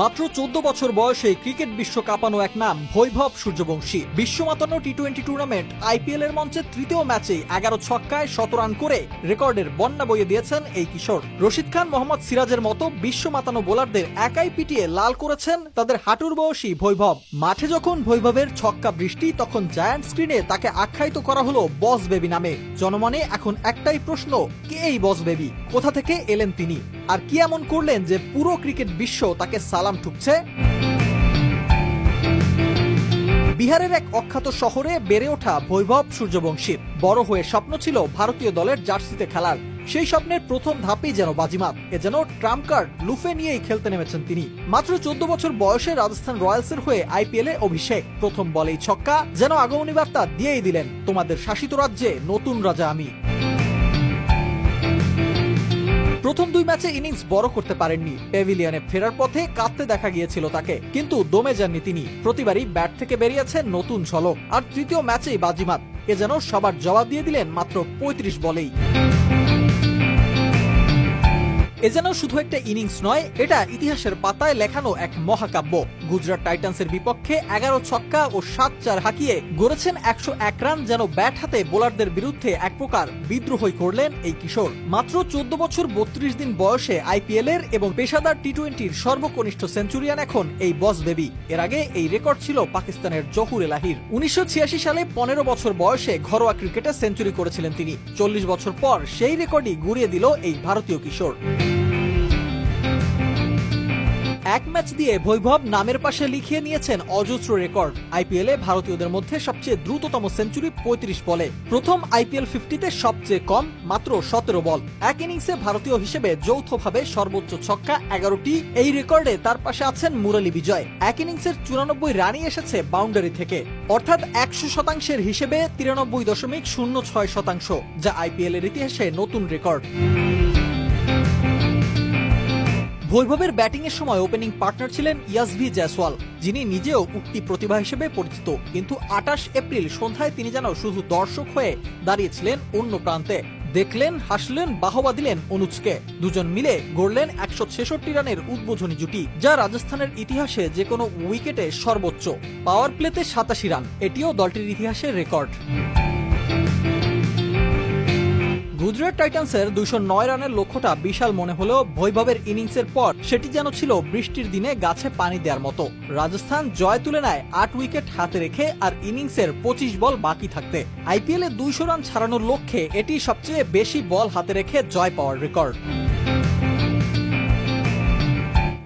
মাত্র 14 বছর বয়সে ক্রিকেট বিশ্ব কাঁপানো এক নাম বৈভব সূর্যবংশী। বিশ্বমাতান্ন টি-20 টুর্নামেন্ট আইপিএল এর মঞ্চে তৃতীয় ম্যাচে 11 ছক্কায় 100 রান করে রেকর্ডের বন্যা বইয়ে দিয়েছেন এই কিশোর। রশিদ খান, মোহাম্মদ সিরাজের মতো বিশ্বমাতানো বোলারদের একাই পিটিয়ে লাল করেছেন তাদের হাঁটুর বয়সী বৈভব। মাঠে যখন বৈভবের ছক্কা বৃষ্টি, তখন জায়ান্ট স্ক্রিনে তাকে আখ্যায়িত করা হলো বস বেবি নামে। জনমনে এখন একটাই প্রশ্ন, কে এই বস বেবি? কোথা থেকে এলেন তিনি? আর কি এমন করলেন যে পুরো ক্রিকেট বিশ্ব তাকে সালাম ঠুকছে? বিহারের এক অখ্যাত শহরে বেড়ে ওঠা বৈভব সূর্যবংশীর বড় হয়ে স্বপ্ন ছিল ভারতীয় দলের জার্সিতে খেলার। সেই স্বপ্নের প্রথম ধাপেই যেন বাজিমাত। এ যেন ট্রাম্প কার্ড লুফে নিয়েই খেলতে নেমেছেন তিনি। মাত্র 14 বছর বয়সে রাজস্থান রয়্যালসের হয়ে আইপিএলে অভিষেক। প্রথম বলেই ছক্কা, যেন আগমনী বার্তা দিয়েই দিলেন, তোমাদের শাসিত রাজ্যে নতুন রাজা আমি। প্রথম 2 ম্যাচে ইনিংস বড় করতে পারেননি। প্যাভিলিয়নে ফেরার পথে কাঁদতে দেখা গিয়েছিল তাকে, কিন্তু দমে যাননি তিনি। প্রতিবারই ব্যাট থেকে বেরিয়েছেন নতুন ঝলক। আর তৃতীয় ম্যাচেই বাজিমাত। এ যেন সবার জবাব দিয়ে দিলেন মাত্র 35 বলেই। এ যেন শুধু একটা ইনিংস নয়, এটা ইতিহাসের পাতায় লেখানো এক মহাকাব্য। গুজরাট টাইটান্সের বিপক্ষে 11 ছক্কা ও 7-4 হাঁকিয়ে গড়েছেন 101 রান। যেন ব্যাট হাতে বোলারদের বিরুদ্ধে এক প্রকার বিদ্রোহই করলেন এই কিশোর। মাত্র 14 বছর 32 দিন বয়সে আইপিএল এর এবং পেশাদার টি-20-র সর্বকনিষ্ঠ সেঞ্চুরিয়ান এখন এই বস বেবি। এর আগে এই রেকর্ড ছিল পাকিস্তানের জহুর এলাহির। 1986 সালে 15 বছর বয়সে ঘরোয়া ক্রিকেটে সেঞ্চুরি করেছিলেন তিনি। 40 বছর পর সেই রেকর্ডই গুড়িয়ে দিল এই ভারতীয় কিশোর। এক ম্যাচ দিয়ে বৈভব নামের পাশে লিখিয়ে নিয়েছেন অজস্র রেকর্ড। আইপিএলে ভারতীয়দের মধ্যে সবচেয়ে দ্রুততম সেঞ্চুরি 35 বলে। প্রথম আইপিএল 50-তে সবচেয়ে কম, মাত্র 17 বল। এক ইনিংসে ভারতীয় হিসেবে যৌথভাবে সর্বোচ্চ ছক্কা 11টি। এই রেকর্ডে তার পাশে আছেন মুরলী বিজয়। এক ইনিংসের 94 রানই এসেছে বাউন্ডারি থেকে, অর্থাৎ 100% হিসেবে 93.06%, যা আইপিএল এর ইতিহাসে নতুন রেকর্ড। বৈভবের ব্যাটিং এর সময় ওপেনিং পার্টনার ছিলেন ইয়াজভি জয়সওয়াল, যিনি নিজেও উক্তি প্রতিভা হিসেবে পরিচিত। কিন্তু 28 এপ্রিল সন্ধ্যায় তিনি যেন শুধু দর্শক হয়ে দাঁড়িয়েছিলেন অন্য প্রান্তে। দেখলেন, হাসলেন, বাহবা দিলেন অনুজকে। দুজন মিলে গড়লেন 166 রানের উদ্বোধনী জুটি, যা রাজস্থানের ইতিহাসে যে কোনো উইকেটে সর্বোচ্চ। পাওয়ার প্লেতে 87 রান, এটিও দলটির ইতিহাসের রেকর্ড। গুজরাট টাইটান্সের 209 রানের লক্ষ্যটা বিশাল মনে হলেও বৈভবের ইনিংসের পর সেটি যেন ছিল বৃষ্টির দিনে গাছে পানি দেওয়ার মতো। রাজস্থান জয় তুলে নেয় 8 উইকেট হাতে রেখে, আর ইনিংসের 25 বল বাকি থাকতে। আইপিএলে 200 রান ছাড়ানোর লক্ষ্যে এটি সবচেয়ে বেশি বল হাতে রেখে জয় পাওয়ার রেকর্ড।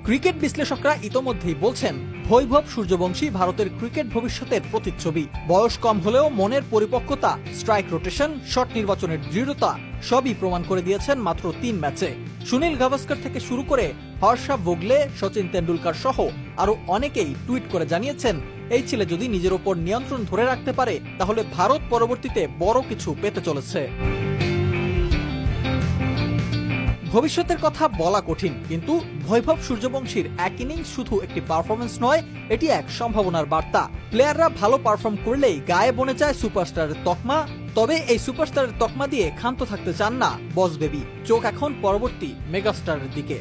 ক্রিকেট বিশ্লেষকরা ইতোমধ্যেই বলছেন, বৈভব সূর্যবংশী ভারতের ক্রিকেট ভবিষ্যতের প্রতিচ্ছবি। বয়স কম হলেও মনের পরিপক্কতা, স্ট্রাইক রোটেশন, শট নির্বাচনের দৃঢ়তা সবই প্রমাণ করে দিয়েছেন মাত্র 3 ম্যাচে। সুনীল গাভাস্কর থেকে শুরু করে হর্ষা ভোগলে, সচিন তেন্ডুলকর সহ আরো অনেকেই টুইট করে জানিয়েছেন, এই ছেলে যদি নিজের ওপর নিয়ন্ত্রণ ধরে রাখতে পারে, তাহলে ভারত পরবর্তীতে বড় কিছু পেতে চলেছে। ভবিষ্যতের কথা বলা কঠিন, কিন্তু বৈভব সূর্যবংশীর এক ইনিংস শুধু একটি পারফরমেন্স নয়, এটি এক সম্ভাবনার বার্তা। প্লেয়াররা ভালো পারফর্ম করলেই গায়ে বনে যায় সুপারস্টারের তকমা। তবে এই সুপারস্টারের তকমা দিয়ে ক্ষান্ত থাকতে চান না বস বেবি। চোখ এখন পরবর্তী মেগাস্টারের দিকে।